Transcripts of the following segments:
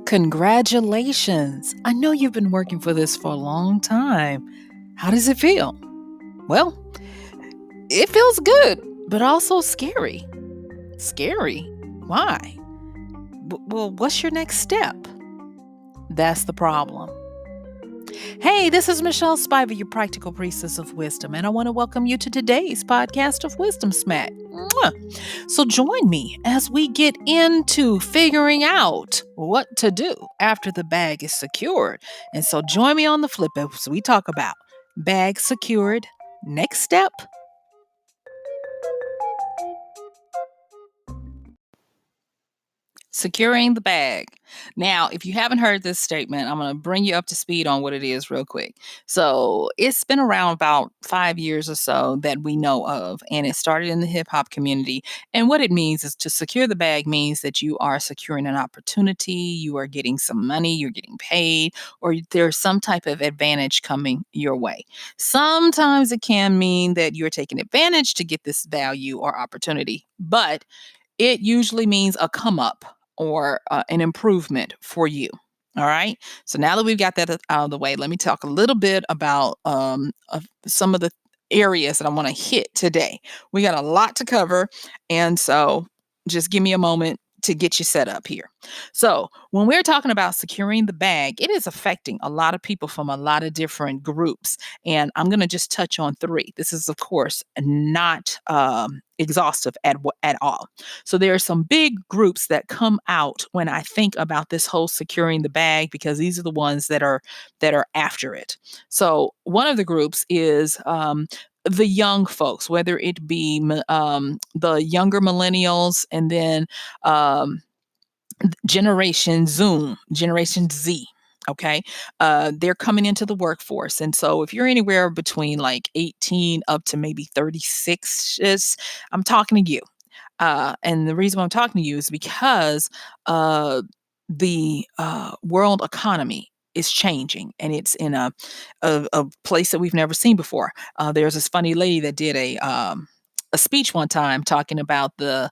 Congratulations. I know you've been working for this for a long time. How does it feel? Well, it feels good, but also scary. Scary? Why? Well, what's your next step? That's the problem. Hey, this is MichelleSpiva, your practical priestess of wisdom, and I want to welcome you to today's podcast of Wisdom Smack. Mwah. So join me as we get into figuring out what to do after the bag is secured. And so join me on the flip as we talk about bag secured, next step. Securing the bag. Now, if you haven't heard this statement, I'm going to bring you up to speed on what it is real quick. So, it's been around about 5 years or so that we know of, and it started in the hip hop community. And what it means is to secure the bag means that you are securing an opportunity, you are getting some money, you're getting paid, or there's some type of advantage coming your way. Sometimes it can mean that you're taking advantage to get this value or opportunity, but it usually means a come up or an improvement for you. All right. So now that we've got that out of the way, let me talk a little bit about of some of the areas that I want to hit today. We got a lot to cover. And so just give me a moment to get you set up here. So, when we're talking about securing the bag, it is affecting a lot of people from a lot of different groups. And I'm going to just touch on three. This is, of course, not exhaustive at all. So there are some big groups that come out when I think about this whole securing the bag because these are the ones that are after it. So one of the groups is the young folks, whether it be the younger millennials and then um, Generation Z. Okay. They're coming into the workforce. And so if you're anywhere between like 18 up to maybe 36, I'm talking to you. And the reason why I'm talking to you is because the world economy is changing and it's in a place that we've never seen before. There's this funny lady that did a speech one time talking about uh,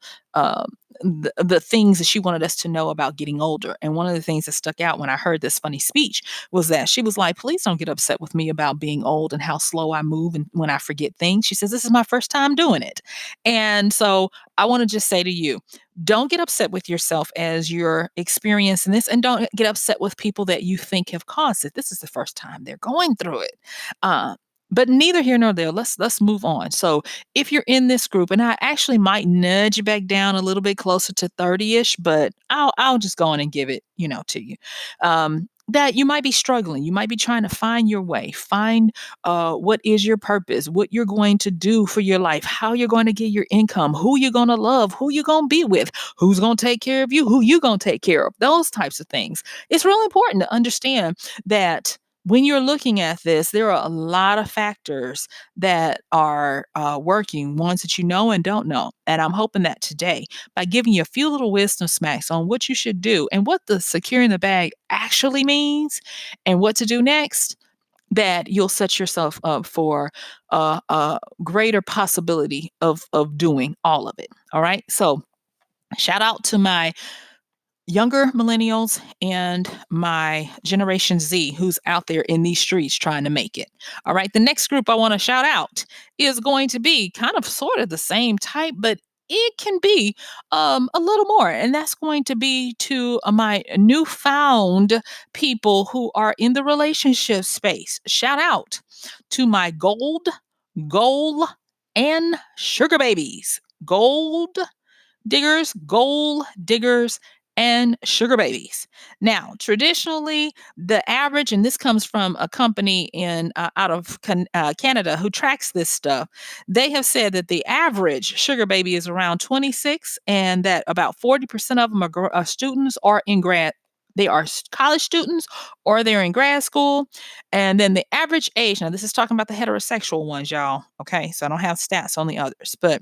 the things that she wanted us to know about getting older. And one of the things that stuck out when I heard this funny speech was that she was like, please don't get upset with me about being old and how slow I move and when I forget things. She says, this is my first time doing it. And so I want to just say to you, don't get upset with yourself as you're experiencing this, and don't get upset with people that you think have caused it. This is the first time they're going through it. Uh, but neither here nor there. Let's move on. So if you're in this group, and I actually might nudge you back down a little bit closer to 30-ish, but I'll just go on and give it, to you. That you might be struggling. You might be trying to find your way, find what is your purpose, what you're going to do for your life, how you're going to get your income, who you're going to love, who you're going to be with, who's going to take care of you, who you going to take care of, those types of things. It's really important to understand that when you're looking at this, there are a lot of factors that are working, ones that you know and don't know. And I'm hoping that today, by giving you a few little wisdom smacks on what you should do and what the securing the bag actually means and what to do next, that you'll set yourself up for a greater possibility of doing all of it. All right. So shout out to my younger millennials and my Generation Z who's out there in these streets trying to make it. All right. The next group I want to shout out is going to be kind of sort of the same type, but it can be a little more. And that's going to be to my newfound people who are in the relationship space. Shout out to my goal, and sugar babies. Gold diggers, and sugar babies. Now, traditionally, the average, and this comes from a company in out of Canada who tracks this stuff, they have said that the average sugar baby is around 26, and that about 40% of them are students or in grad. They are college students or they're in grad school. And then the average age, now this is talking about the heterosexual ones, y'all. Okay. So I don't have stats on the others, but,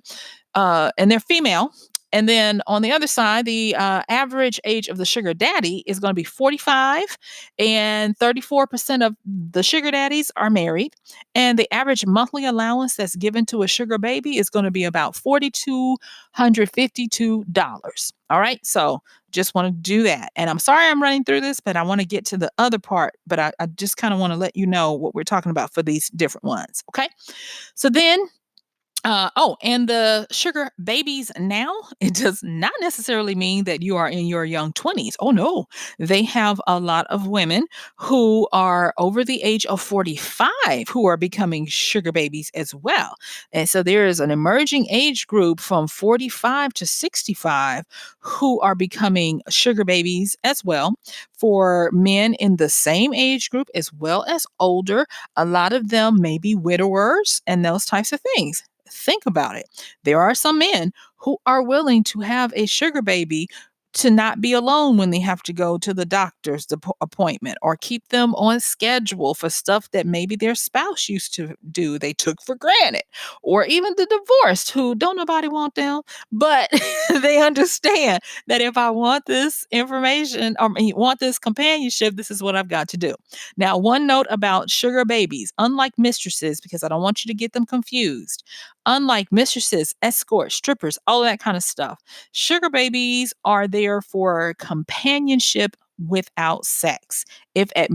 and they're female. And then on the other side, the average age of the sugar daddy is going to be 45, and 34% of the sugar daddies are married. And the average monthly allowance that's given to a sugar baby is going to be about $4,252. All right. So just want to do that. And I'm sorry I'm running through this, but I want to get to the other part. But I just kind of want to let you know what we're talking about for these different ones. Okay. So then and the sugar babies now, it does not necessarily mean that you are in your young 20s. Oh, no. They have a lot of women who are over the age of 45 who are becoming sugar babies as well. And so there is an emerging age group from 45 to 65 who are becoming sugar babies as well. For men in the same age group as well as older, a lot of them may be widowers and those types of things. Think about it. There are some men who are willing to have a sugar baby to not be alone when they have to go to the doctor's appointment, or keep them on schedule for stuff that maybe their spouse used to do, they took for granted, or even the divorced who don't nobody want them, but they understand that if I want this information or want this companionship, this is what I've got to do. Now, one note about sugar babies, unlike mistresses, because I don't want you to get them confused. Unlike mistresses, escorts, strippers, all that kind of stuff, sugar babies are there for companionship without sex. If at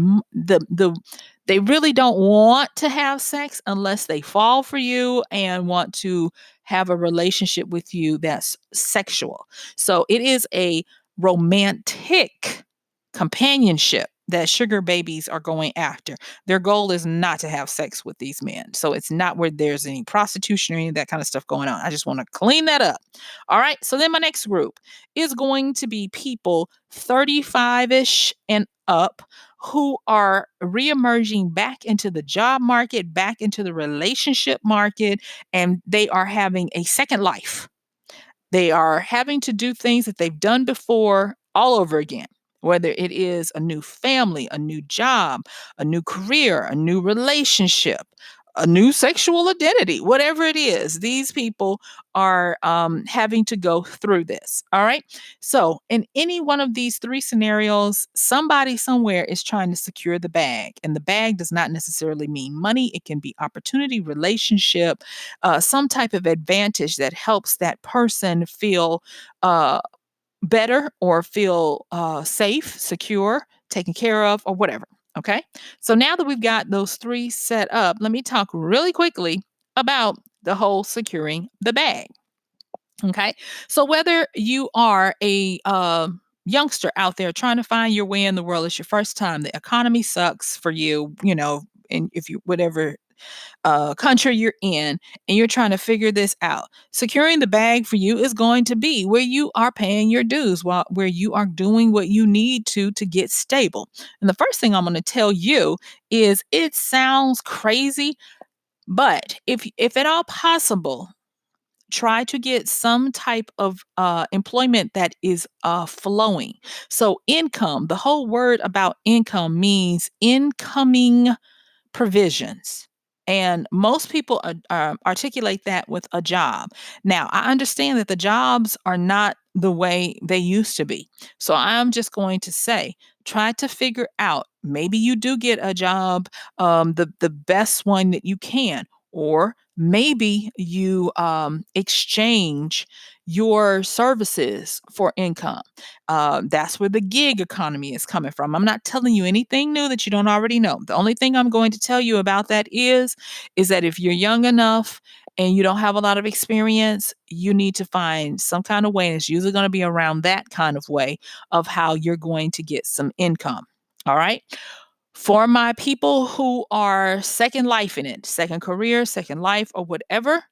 they really don't want to have sex unless they fall for you and want to have a relationship with you that's sexual. So it is a romantic companionship that sugar babies are going after. Their goal is not to have sex with these men. So it's not where there's any prostitution or any of that kind of stuff going on. I just want to clean that up. All right. So then my next group is going to be people 35-ish and up who are reemerging back into the job market, back into the relationship market, and they are having a second life. They are having to do things that they've done before all over again, whether it is a new family, a new job, a new career, a new relationship, a new sexual identity, whatever it is. These people are having to go through this. All right. So, in any one of these three scenarios, somebody somewhere is trying to secure the bag. And the bag does not necessarily mean money, it can be opportunity, relationship, some type of advantage that helps that person feel better or feel safe, secure, taken care of, or whatever. Okay. So now that we've got those three set up, let me talk really quickly about the whole securing the bag. Okay. So whether you are a youngster out there trying to find your way in the world, it's your first time, the economy sucks for you, and if you, whatever country you're in, and you're trying to figure this out. Securing the bag for you is going to be where you are paying your dues, where you are doing what you need to get stable. And the first thing I'm going to tell you is it sounds crazy, but if at all possible, try to get some type of employment that is flowing. So income, the whole word about income means incoming provisions. And most people articulate that with a job. Now, I understand that the jobs are not the way they used to be. So I'm just going to say, try to figure out, maybe you do get a job, the best one that you can, or maybe you exchange your services for income. That's where the gig economy is coming from. I'm not telling you anything new that you don't already know. The only thing I'm going to tell you about that is that if you're young enough and you don't have a lot of experience, you need to find some kind of way, and it's usually going to be around that kind of way of how you're going to get some income. All right. For my people who are second life in it, second career, second life, or whatever,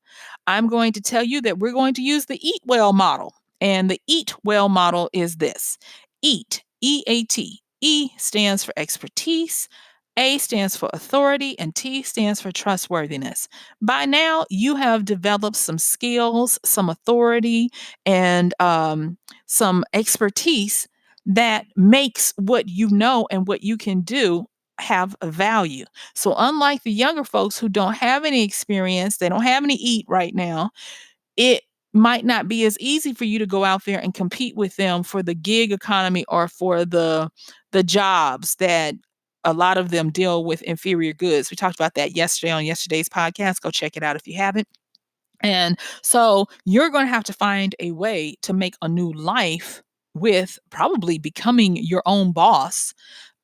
I'm going to tell you that we're going to use the Eat Well model. And the Eat Well model is this: EAT, EAT. E stands for expertise, A stands for authority, and T stands for trustworthiness. By now, you have developed some skills, some authority, and some expertise that makes what you know and what you can do have a value. So unlike the younger folks who don't have any experience, they don't have any eat right now, it might not be as easy for you to go out there and compete with them for the gig economy or for the jobs that a lot of them deal with inferior goods. We talked about that yesterday on yesterday's podcast. Go check it out if you haven't. And so you're going to have to find a way to make a new life with probably becoming your own boss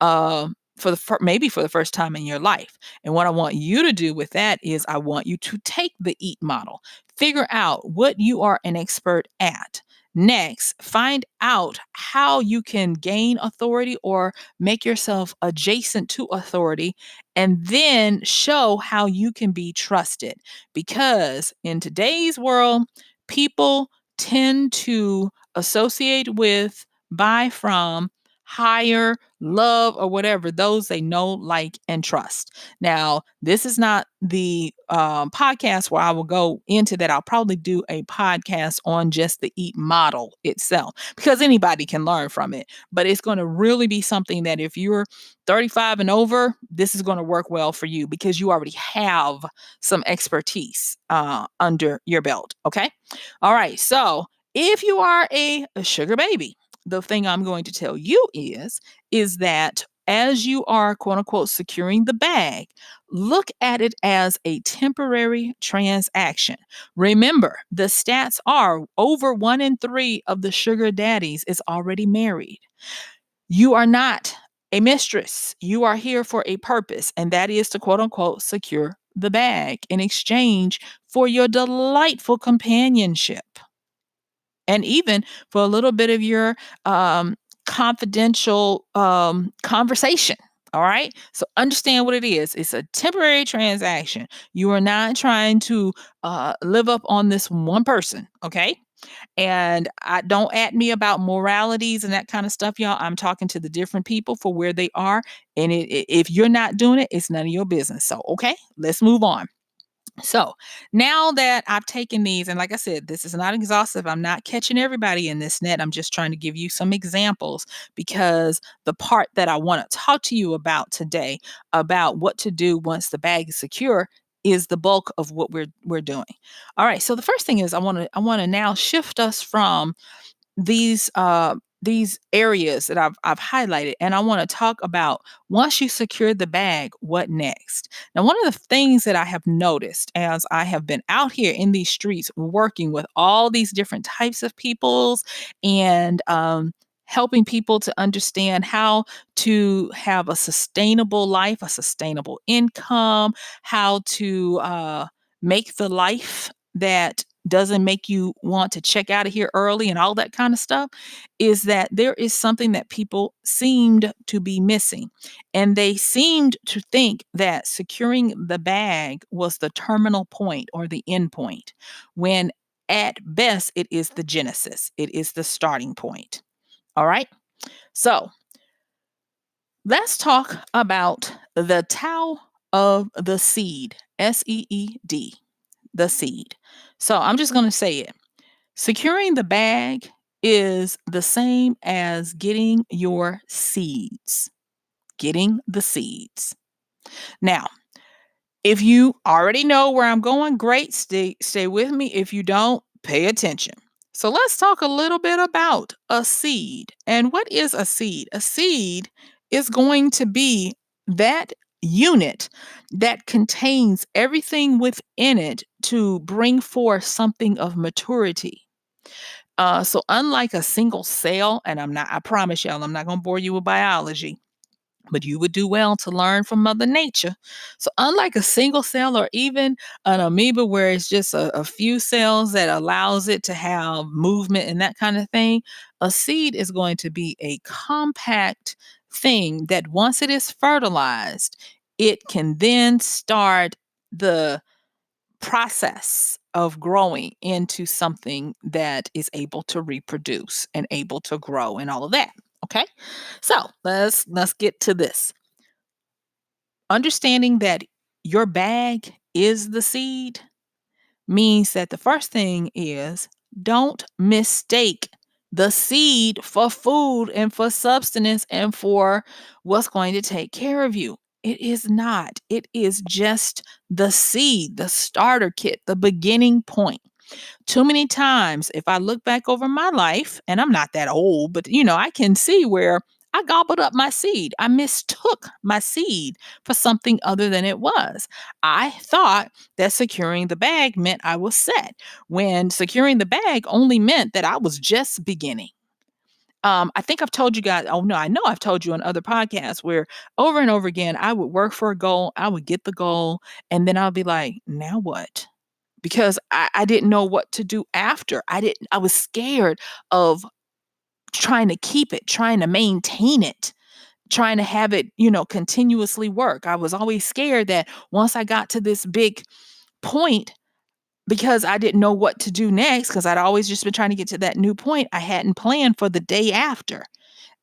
for maybe for the first time in your life. And what I want you to do with that is I want you to take the EAT model, figure out what you are an expert at. Next, find out how you can gain authority or make yourself adjacent to authority, and then show how you can be trusted. Because in today's world, people tend to associate with, buy from, hire, love, or whatever those they know, like, and trust. Now, this is not the podcast where I will go into that. I'll probably do a podcast on just the EAT model itself because anybody can learn from it. But it's going to really be something that if you're 35 and over, this is going to work well for you because you already have some expertise under your belt. Okay. All right. So if you are a sugar baby, the thing I'm going to tell you is that as you are quote unquote securing the bag, look at it as a temporary transaction. Remember, the stats are over 1 in 3 of the sugar daddies is already married. You are not a mistress. You are here for a purpose, and that is to quote unquote secure the bag in exchange for your delightful companionship and even for a little bit of your confidential conversation. All right. So understand what it is. It's a temporary transaction. You are not trying to live up on this one person. Okay. And I don't at me about moralities and that kind of stuff, y'all. I'm talking to the different people for where they are. And if you're not doing it, it's none of your business. So, okay, let's move on. So now that I've taken these, and like I said, this is not exhaustive. I'm not catching everybody in this net. I'm just trying to give you some examples because the part that I want to talk to you about today about what to do once the bag is secure is the bulk of what we're doing. All right. So the first thing is I want to now shift us from these areas that I've highlighted, and I want to talk about once you secure the bag, what next. Now, one of the things that I have noticed as I have been out here in these streets working with all these different types of peoples and helping people to understand how to have a sustainable life, a sustainable income, how to make the life that doesn't make you want to check out of here early and all that kind of stuff, is that there is something that people seemed to be missing. And they seemed to think that securing the bag was the terminal point or the end point, when at best it is the genesis, it is the starting point. All right. So let's talk about the Tao of the seed, SEED, the seed. So I'm just going to say it. Securing the bag is the same as getting your seeds, getting the seeds. Now, if you already know where I'm going, great, stay with me. If you don't, pay attention. So let's talk a little bit about a seed. And what is a seed? A seed is going to be that unit that contains everything within it to bring forth something of maturity. So unlike a single cell, and I promise y'all, I'm not going to bore you with biology, but you would do well to learn from Mother Nature. So, unlike a single cell or even an amoeba, where it's just a few cells that allows it to have movement and that kind of thing, a seed is going to be a compact thing that once it is fertilized, it can then start the process of growing into something that is able to reproduce and able to grow and all of that. Okay. So let's get to this. Understanding that your bag is the seed means that the first thing is don't mistake the seed for food and for substance and for what's going to take care of you. It is not. It is just the seed, the starter kit, the beginning point. Too many times, if I look back over my life, and I'm not that old, but I can see where I gobbled up my seed. I mistook my seed for something other than it was. I thought that securing the bag meant I was set, when securing the bag only meant that I was just beginning. I think I've told you guys, oh no, I know I've told you on other podcasts where over and over again, I would work for a goal, I would get the goal, and then I'll be like, now what? Because I didn't know what to do after. I was scared of trying to keep it, trying to maintain it, trying to have it, continuously work. I was always scared that once I got to this big point, because I didn't know what to do next, because I'd always just been trying to get to that new point, I hadn't planned for the day after.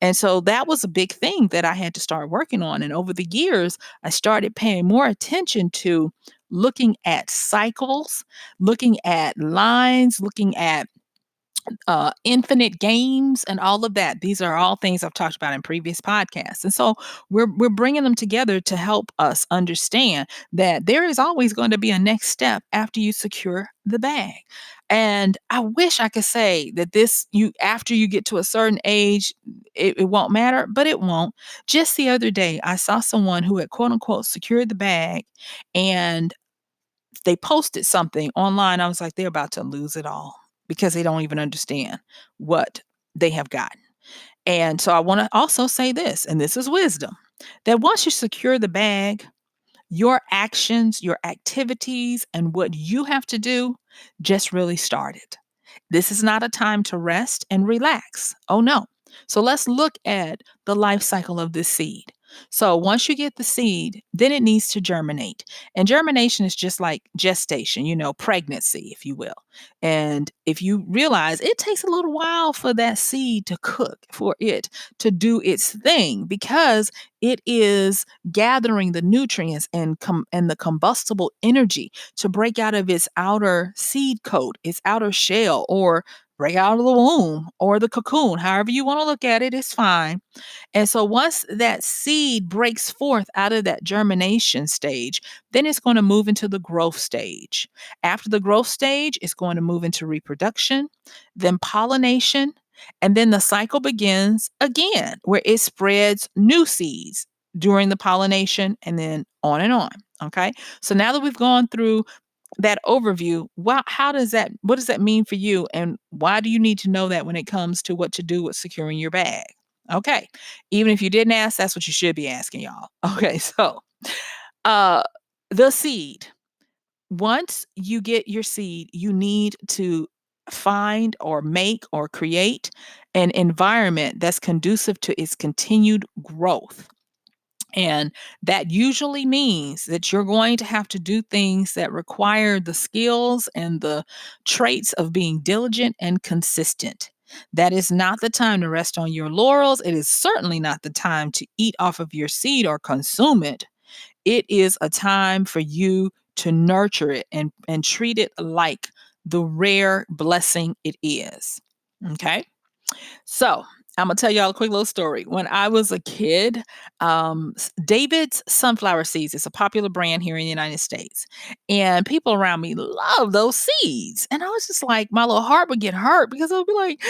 And so that was a big thing that I had to start working on. And over the years, I started paying more attention to looking at cycles, looking at lines, looking at infinite games and all of that. These are all things I've talked about in previous podcasts. And so we're bringing them together to help us understand that there is always going to be a next step after you secure the bag. And I wish I could say that this you after you get to a certain age, it won't matter, but it won't. Just the other day, I saw someone who had quote unquote secured the bag, and they posted something online. I was like, they're about to lose it all because they don't even understand what they have gotten. And so I want to also say this, and this is wisdom, that once you secure the bag, your actions, your activities, and what you have to do just really started. This is not a time to rest and relax. Oh, no. So let's look at the life cycle of this seed. So once you get the seed, then it needs to germinate. And germination is just like gestation, pregnancy, if you will. And if you realize it takes a little while for that seed to cook, for it to do its thing, because it is gathering the nutrients and the combustible energy to break out of its outer seed coat, its outer shell, or break out of the womb or the cocoon. However you want to look at it is fine. And so once that seed breaks forth out of that germination stage, then it's going to move into the growth stage. After the growth stage, it's going to move into reproduction, then pollination, and then the cycle begins again, where it spreads new seeds during the pollination and then on and on. Okay. So now that we've gone through that overview, what does that mean for you? And why do you need to know that when it comes to what to do with securing your bag? Okay. Even if you didn't ask, that's what you should be asking, y'all. Okay. So, uh, the seed, once you get your seed, you need to find or make or create an environment that's conducive to its continued growth. And that usually means that you're going to have to do things that require the skills and the traits of being diligent and consistent. That is not the time to rest on your laurels. It is certainly not the time to eat off of your seed or consume it. It is a time for you to nurture it and treat it like the rare blessing it is. Okay. So I'm gonna tell y'all a quick little story. When I was a kid, David's sunflower seeds is a popular brand here in the United States, and people around me love those seeds. And I was just like, my little heart would get hurt because I would be like,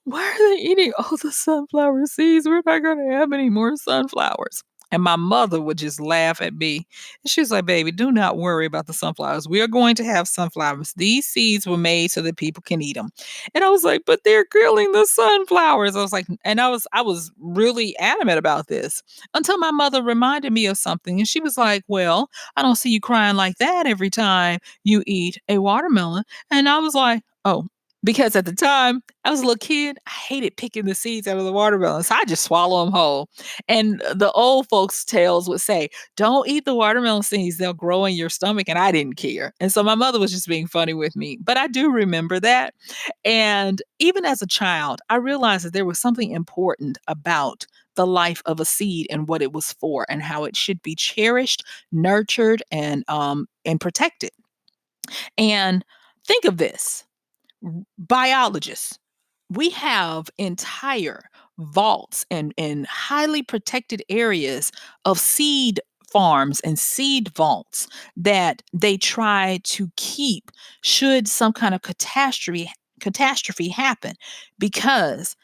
"Why are they eating all the sunflower seeds? We're not gonna have any more sunflowers." And my mother would just laugh at me. And she's like, "Baby, do not worry about the sunflowers. We are going to have sunflowers. These seeds were made so that people can eat them." And I was like, "But they're killing the sunflowers." I was like, and I was really adamant about this until my mother reminded me of something. And she was like, "Well, I don't see you crying like that every time you eat a watermelon." And I was like, "Oh." Because at the time I was a little kid, I hated picking the seeds out of the watermelon. So I just swallow them whole. And the old folks' tales would say, "Don't eat the watermelon seeds, they'll grow in your stomach." And I didn't care. And so my mother was just being funny with me. But I do remember that. And even as a child, I realized that there was something important about the life of a seed and what it was for and how it should be cherished, nurtured, and protected. And think of this, biologists, we have entire vaults and highly protected areas of seed farms and seed vaults that they try to keep should some kind of catastrophe happen, because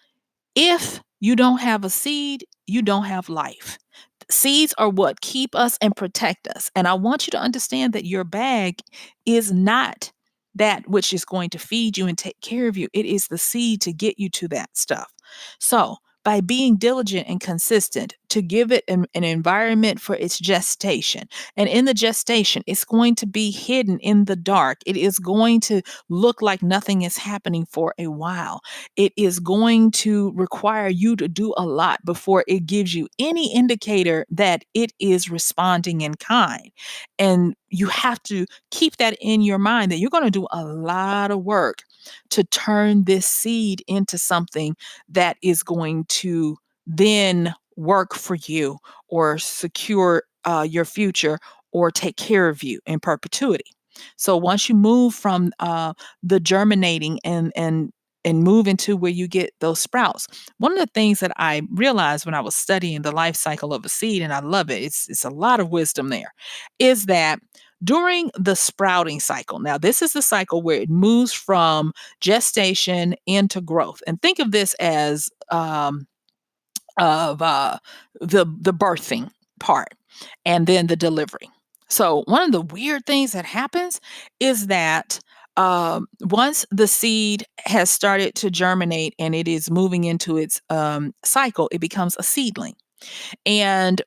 if you don't have a seed, you don't have life. Seeds are what keep us and protect us. And I want you to understand that your bag is not that which is going to feed you and take care of you. It is the seed to get you to that stuff. So, by being diligent and consistent to give it an environment for its gestation. And in the gestation, it's going to be hidden in the dark. It is going to look like nothing is happening for a while. It is going to require you to do a lot before it gives you any indicator that it is responding in kind. And you have to keep that in your mind that you're going to do a lot of work to turn this seed into something that is going to then work for you or secure your future or take care of you in perpetuity. So once you move from the germinating and move into where you get those sprouts. One of the things that I realized when I was studying the life cycle of a seed, and I love it, it's a lot of wisdom there, is that during the sprouting cycle, now this is the cycle where it moves from gestation into growth. And think of this as of the birthing part and then the delivery. So one of the weird things that happens is that once the seed has started to germinate and it is moving into its cycle, it becomes a seedling. And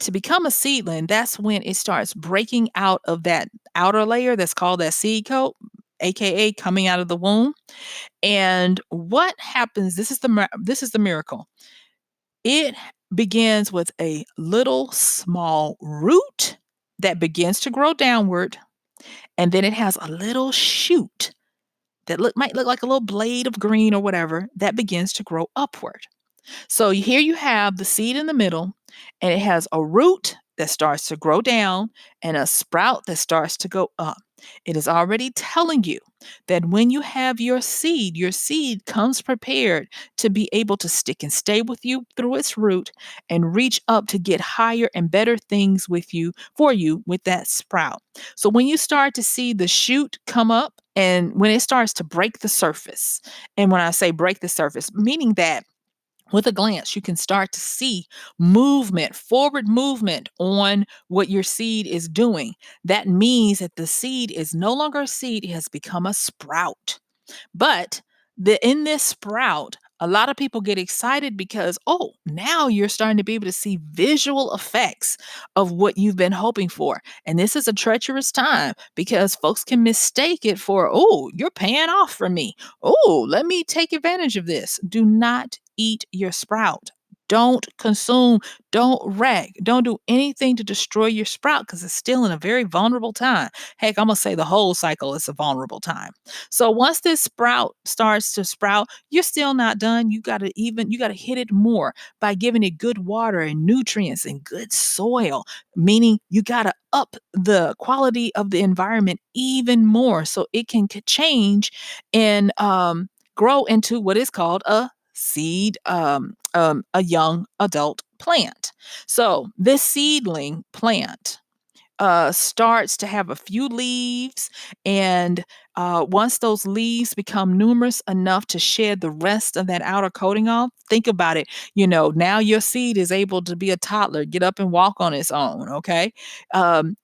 to become a seedling, that's when it starts breaking out of that outer layer that's called that seed coat, aka coming out of the womb. And what happens? This is the miracle. It begins with a little small root that begins to grow downward, and then it has a little shoot that might look like a little blade of green or whatever that begins to grow upward. So here you have the seed in the middle, and it has a root that starts to grow down and a sprout that starts to go up. It is already telling you that when you have your seed comes prepared to be able to stick and stay with you through its root and reach up to get higher and better things with you for you with that sprout. So when you start to see the shoot come up and when it starts to break the surface, and when I say break the surface, meaning that with a glance, you can start to see movement, forward movement on what your seed is doing. That means that the seed is no longer a seed, it has become a sprout. But in this sprout, a lot of people get excited because, oh, now you're starting to be able to see visual effects of what you've been hoping for. And this is a treacherous time because folks can mistake it for, oh, you're paying off for me. Oh, let me take advantage of this. Do not eat your sprout. Don't consume, don't wreck, don't do anything to destroy your sprout because it's still in a very vulnerable time. Heck, I'm going to say the whole cycle is a vulnerable time. So once this sprout starts to sprout, you're still not done. You got to hit it more by giving it good water and nutrients and good soil, meaning you got to up the quality of the environment even more so it can change and grow into what is called a seed, a young adult plant. So this seedling plant starts to have a few leaves. And once those leaves become numerous enough to shed the rest of that outer coating off, think about it. Now your seed is able to be a toddler, get up and walk on its own. Okay.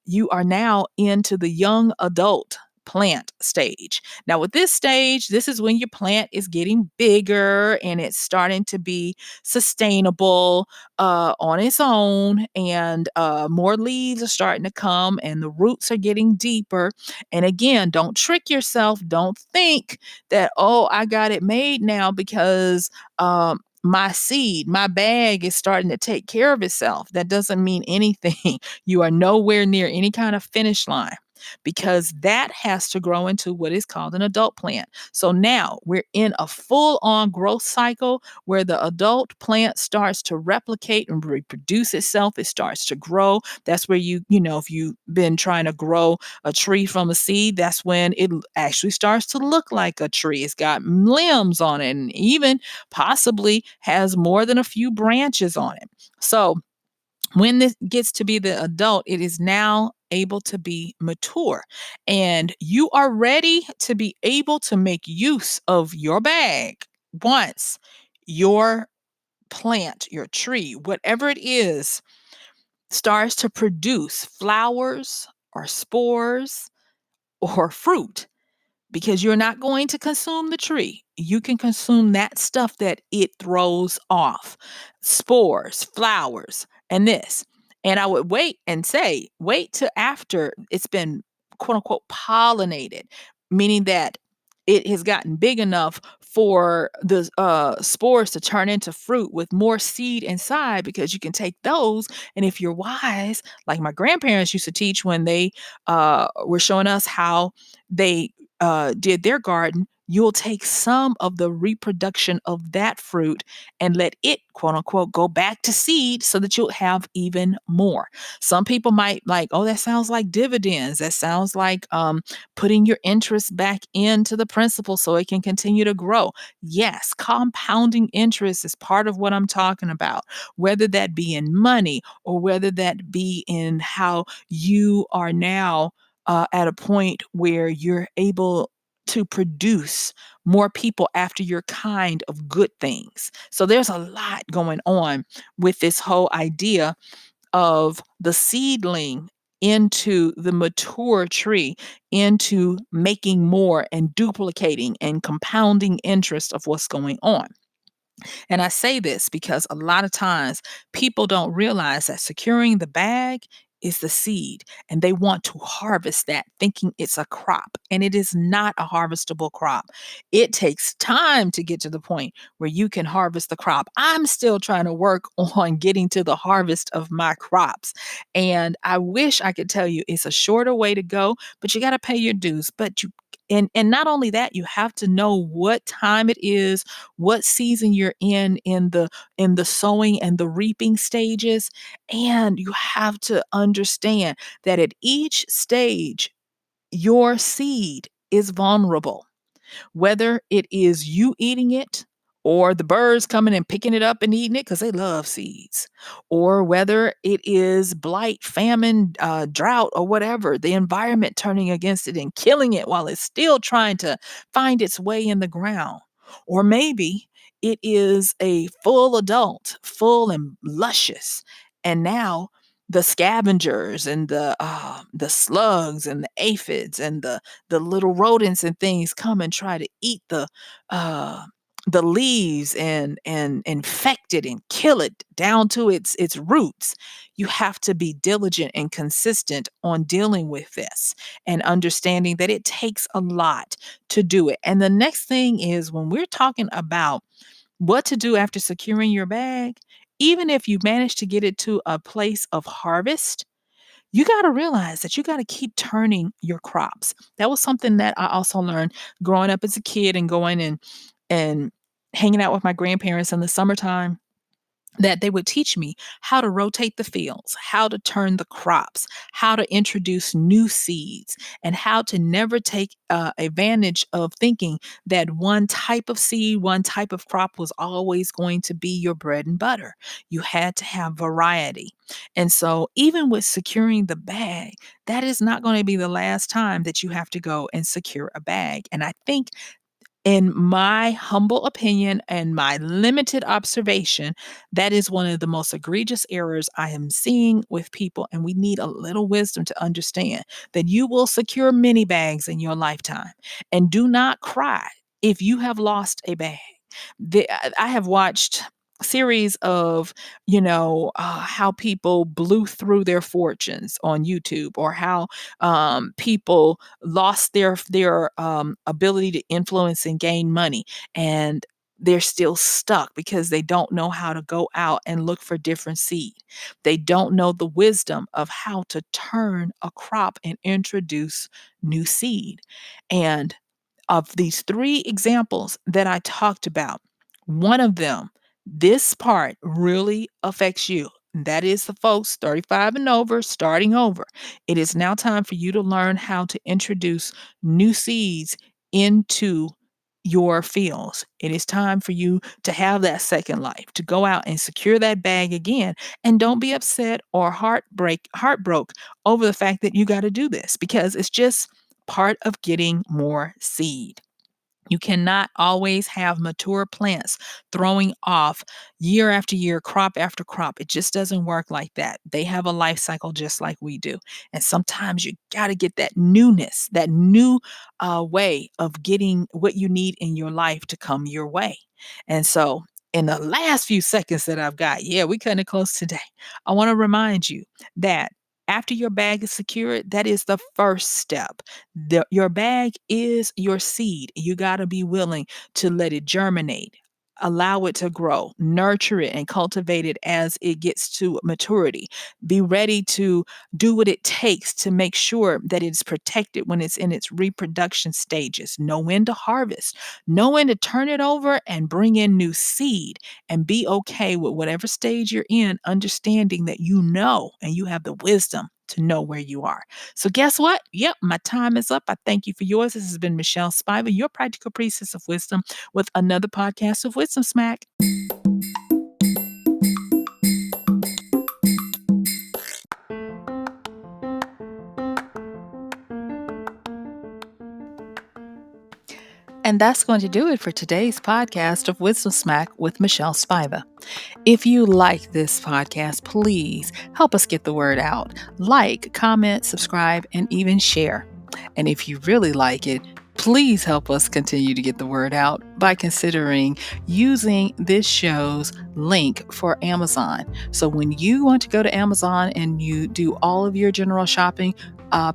You are now into the young adult plant stage. Now, with this stage, this is when your plant is getting bigger and it's starting to be sustainable on its own, and more leaves are starting to come, and the roots are getting deeper. And again, don't trick yourself. Don't think that, oh, I got it made now because my bag is starting to take care of itself. That doesn't mean anything. You are nowhere near any kind of finish line because that has to grow into what is called an adult plant. So now we're in a full on growth cycle where the adult plant starts to replicate and reproduce itself. It starts to grow. That's where if you've been trying to grow a tree from a seed, that's when it actually starts to look like a tree. It's got limbs on it and even possibly has more than a few branches on it. So When this gets to be the adult, it is now able to be mature. And you are ready to be able to make use of your bag once your plant, your tree, whatever it is, starts to produce flowers or spores or fruit, because you're not going to consume the tree. You can consume that stuff that it throws off, spores, flowers, and this. And I would wait and say, wait till after it's been quote unquote pollinated, meaning that it has gotten big enough for the spores to turn into fruit with more seed inside, because you can take those. And if you're wise, like my grandparents used to teach when they were showing us how they did their garden, you'll take some of the reproduction of that fruit and let it, quote unquote, go back to seed so that you'll have even more. Some people might like, oh, that sounds like dividends. That sounds like putting your interest back into the principal so it can continue to grow. Yes, compounding interest is part of what I'm talking about, whether that be in money or whether that be in how you are now at a point where you're able to produce more people after your kind of good things. So there's a lot going on with this whole idea of the seedling into the mature tree, into making more and duplicating and compounding interest of what's going on. And I say this because a lot of times people don't realize that securing the bag is the seed, and they want to harvest that thinking it's a crop, and it is not a harvestable crop. It takes time to get to the point where you can harvest the crop. I'm still trying to work on getting to the harvest of my crops, and I wish I could tell you it's a shorter way to go, but you got to pay your dues. But you and not only that, you have to know what time it is, what season you're in the sowing and the reaping stages, and you have to understand that at each stage your seed is vulnerable, whether it is you eating it or the birds coming and picking it up and eating it because they love seeds, or whether it is blight, famine, drought, or whatever, the environment turning against it and killing it while it's still trying to find its way in the ground. Or maybe it is a full adult, full and luscious, and now the scavengers and the slugs and the aphids and the little rodents and things come and try to eat uh the leaves and infect it and kill it down to its roots. You have to be diligent and consistent on dealing with this and understanding that it takes a lot to do it. And the next thing is, when we're talking about what to do after securing your bag, even if you manage to get it to a place of harvest, you got to realize that you got to keep turning your crops. That was something that I also learned growing up as a kid and going and hanging out with my grandparents in the summertime, that they would teach me how to rotate the fields, how to turn the crops, how to introduce new seeds, and how to never take advantage of thinking that one type of seed, one type of crop was always going to be your bread and butter. You had to have variety. And so, even with securing the bag, that is not going to be the last time that you have to go and secure a bag. And I think, in my humble opinion and my limited observation, that is one of the most egregious errors I am seeing with people. And we need a little wisdom to understand that you will secure many bags in your lifetime. And do not cry if you have lost a bag. I have watched series of, how people blew through their fortunes on YouTube, or how people lost their ability to influence and gain money, and they're still stuck because they don't know how to go out and look for different seed. They don't know the wisdom of how to turn a crop and introduce new seed. And of these three examples that I talked about, one of them, this part really affects you. That is the folks 35 and over, starting over. It is now time for you to learn how to introduce new seeds into your feels. It is time for you to have that second life, to go out and secure that bag again. And don't be upset or heartbroken over the fact that you got to do this, because it's just part of getting more seed. You cannot always have mature plants throwing off year after year, crop after crop. It just doesn't work like that. They have a life cycle just like we do. And sometimes you got to get that newness, that new way of getting what you need in your life to come your way. And so, in the last few seconds that I've got, yeah, we cutting it close today. I want to remind you that after your bag is secured, that is the first step. Your bag is your seed. You got to be willing to let it germinate, allow it to grow, nurture it, and cultivate it as it gets to maturity. Be ready to do what it takes to make sure that it's protected when it's in its reproduction stages. Know when to harvest, know when to turn it over and bring in new seed, and be okay with whatever stage you're in, understanding that you know and you have the wisdom to know where you are. So guess what? Yep, my time is up. I thank you for yours. This has been Michelle Spiva, your practical priestess of wisdom, with another podcast of Wisdom Smack. And that's going to do it for today's podcast of Wisdom Smack with Michelle Spiva. If you like this podcast, please help us get the word out. Like, comment, subscribe, and even share. And if you really like it, please help us continue to get the word out by considering using this show's link for Amazon. So when you want to go to Amazon and you do all of your general shopping,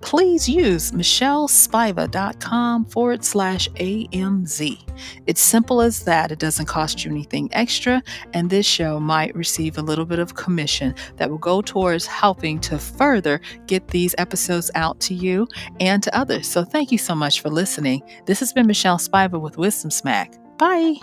please use MichelleSpiva.com/AMZ. It's simple as that. It doesn't cost you anything extra, and this show might receive a little bit of commission that will go towards helping to further get these episodes out to you and to others. So thank you so much for listening. This has been Michelle Spiva with Wisdom Smack. Bye.